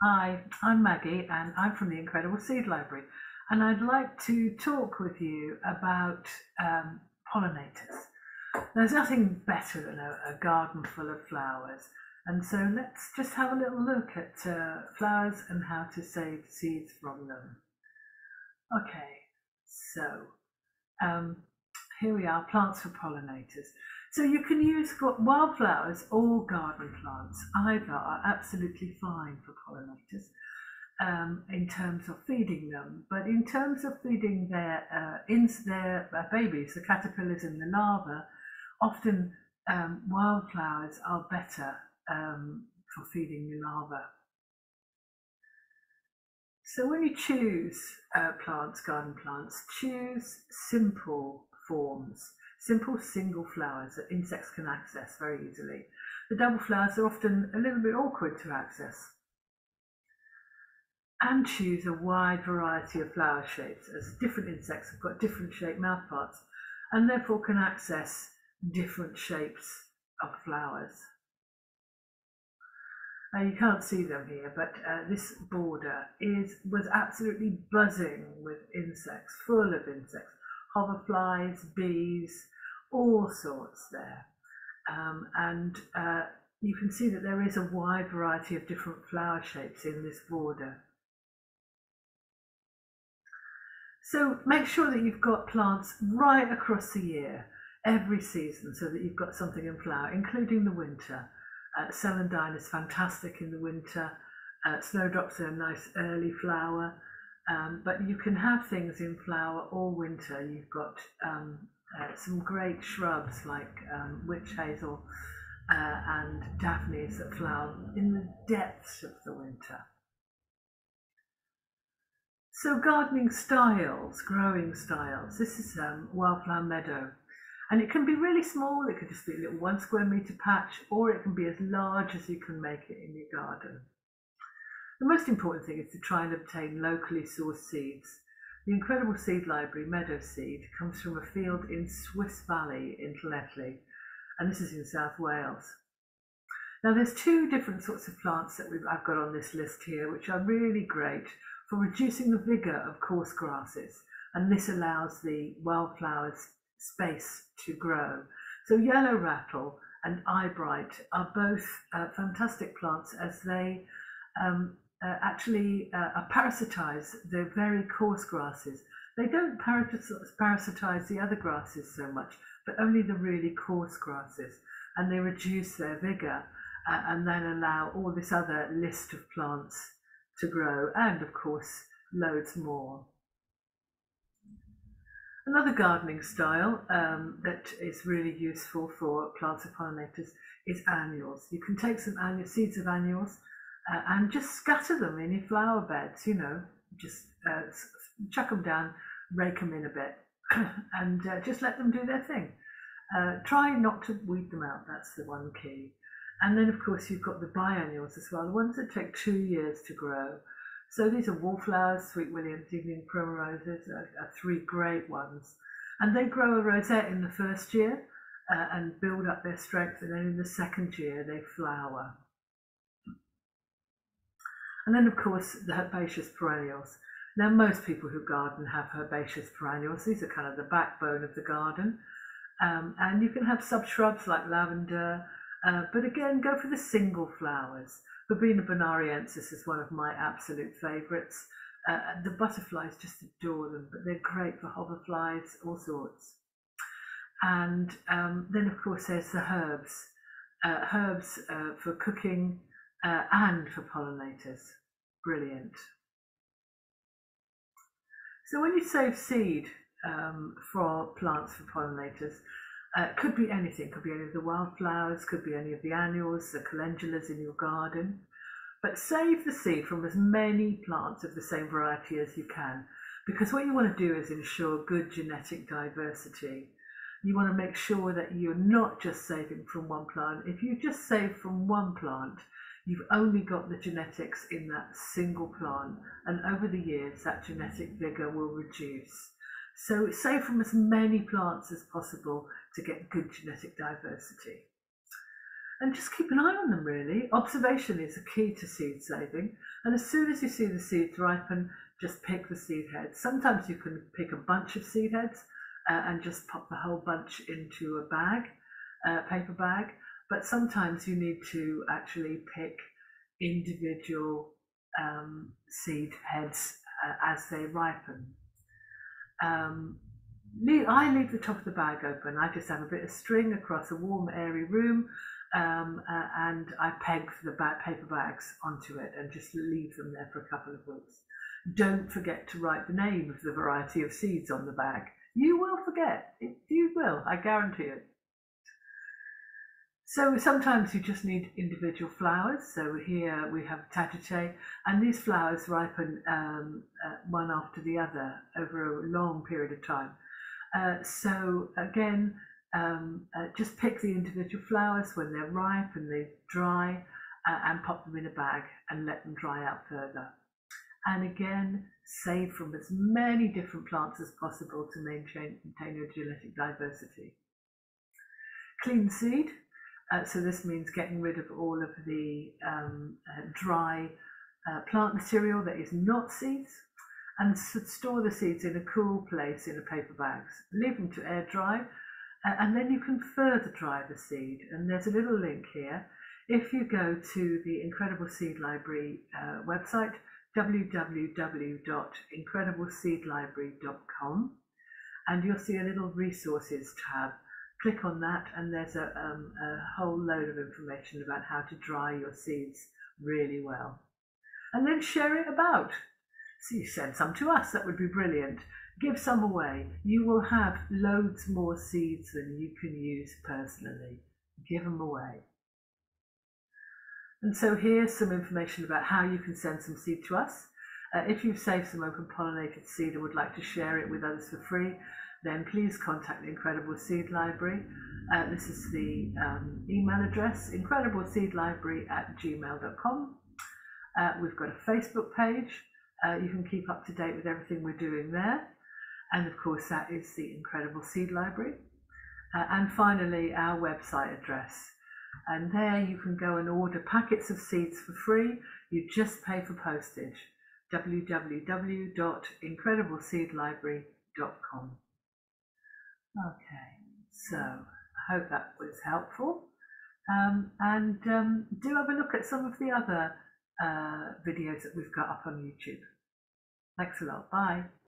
Hi, I'm Maggie and I'm from the Incredible Seed Library, and I'd like to talk with you about pollinators. There's nothing better than a garden full of flowers, and so let's just have a little look at flowers and how to save seeds from them. Okay, so um, here we are, plants for pollinators. So you can use wildflowers or garden plants. Either are absolutely fine for pollinators in terms of feeding them. But in terms of feeding their babies, the caterpillars and the larvae, often wildflowers are better for feeding the larvae. So when you choose garden plants, choose simple forms, simple single flowers that insects can access very easily. The double flowers are often a little bit awkward to access. And choose a wide variety of flower shapes, as different insects have got different shaped mouthparts and therefore can access different shapes of flowers. Now you can't see them here, but this border was absolutely buzzing with insects, full of insects, hoverflies, bees, all sorts there. And you can see that there is a wide variety of different flower shapes in this border. So make sure that you've got plants right across the year, every season, so that you've got something in flower, including the winter. Celandine is fantastic in the winter. Snowdrops are a nice early flower, but you can have things in flower all winter. You've got some great shrubs like witch hazel and daphnes that flower in the depths of the winter. So gardening styles, growing styles. This is Wildflower Meadow. And it can be really small, it could just be a little 1 square metre patch, or it can be as large as you can make it in your garden. The most important thing is to try and obtain locally sourced seeds. The Incredible Seed Library Meadow Seed comes from a field in Swiss Valley in Llanelli, and this is in South Wales. Now there's two different sorts of plants that I've got on this list here, which are really great for reducing the vigour of coarse grasses, and this allows the wildflowers space to grow. So yellow rattle and eyebright are both fantastic plants, as they actually parasitize the very coarse grasses. They don't parasitize the other grasses so much, but only the really coarse grasses, and they reduce their vigour and then allow all this other list of plants to grow, and of course loads more. Another gardening style that is really useful for plants of pollinators is annuals. You can take some seeds of annuals and just scatter them in your flower beds, just chuck them down, rake them in a bit, and just let them do their thing. Try not to weed them out, that's the one key. And then, of course, you've got the biennials as well, the ones that take 2 years to grow. So these are wallflowers, sweet williams, evening primroses, are three great ones. And they grow a rosette in the first year and build up their strength, and then in the second year they flower. And then, of course, the herbaceous perennials. Now, most people who garden have herbaceous perennials. These are kind of the backbone of the garden. And you can have sub-shrubs like lavender, but again, go for the single flowers. Verbena bonariensis is one of my absolute favourites. The butterflies just adore them, but they're great for hoverflies, all sorts. And then, of course, there's the herbs. Herbs for cooking and for pollinators. Brilliant. So when you save seed for plants for pollinators, could be anything, could be any of the wildflowers, could be any of the annuals, the calendulas in your garden. But save the seed from as many plants of the same variety as you can, because what you want to do is ensure good genetic diversity. You want to make sure that you're not just saving from one plant. If you just save from one plant, you've only got the genetics in that single plant, and over the years that genetic vigour will reduce. So save from as many plants as possible to get good genetic diversity. And just keep an eye on them really. Observation is a key to seed saving. And as soon as you see the seeds ripen, just pick the seed heads. Sometimes you can pick a bunch of seed heads and just pop the whole bunch into a bag, paper bag. But sometimes you need to actually pick individual seed heads as they ripen. I leave the top of the bag open. I just have a bit of string across a warm, airy room, and I peg the paper bags onto it and just leave them there for a couple of weeks. Don't forget to write the name of the variety of seeds on the bag. You will forget. You will, I guarantee it. So sometimes you just need individual flowers. So here we have tagete, and these flowers ripen one after the other over a long period of time. So again, just pick the individual flowers when they're ripe and they dry, and pop them in a bag and let them dry out further. And again, save from as many different plants as possible to maintain your genetic diversity. Clean seed. So this means getting rid of all of the dry plant material that is not seeds, and store the seeds in a cool place in a paper bags. Leave them to air dry, and then you can further dry the seed. And there's a little link here. If you go to the Incredible Seed Library website, www.incredibleseedlibrary.com, and you'll see a little resources tab. Click on that, and there's a whole load of information about how to dry your seeds really well. And then share it about. So you send some to us, that would be brilliant. Give some away. You will have loads more seeds than you can use personally. Give them away. And so here's some information about how you can send some seed to us. If you've saved some open pollinated seed and would like to share it with others for free, then please contact the Incredible Seed Library. This is the email address, incredibleseedlibrary@gmail.com. We've got a Facebook page. You can keep up to date with everything we're doing there. And of course, that is the Incredible Seed Library. And finally, our website address. And there you can go and order packets of seeds for free. You just pay for postage. www.incredibleseedlibrary.com. Okay, so I hope that was helpful. And do have a look at some of the other videos that we've got up on YouTube. Thanks a lot. Bye.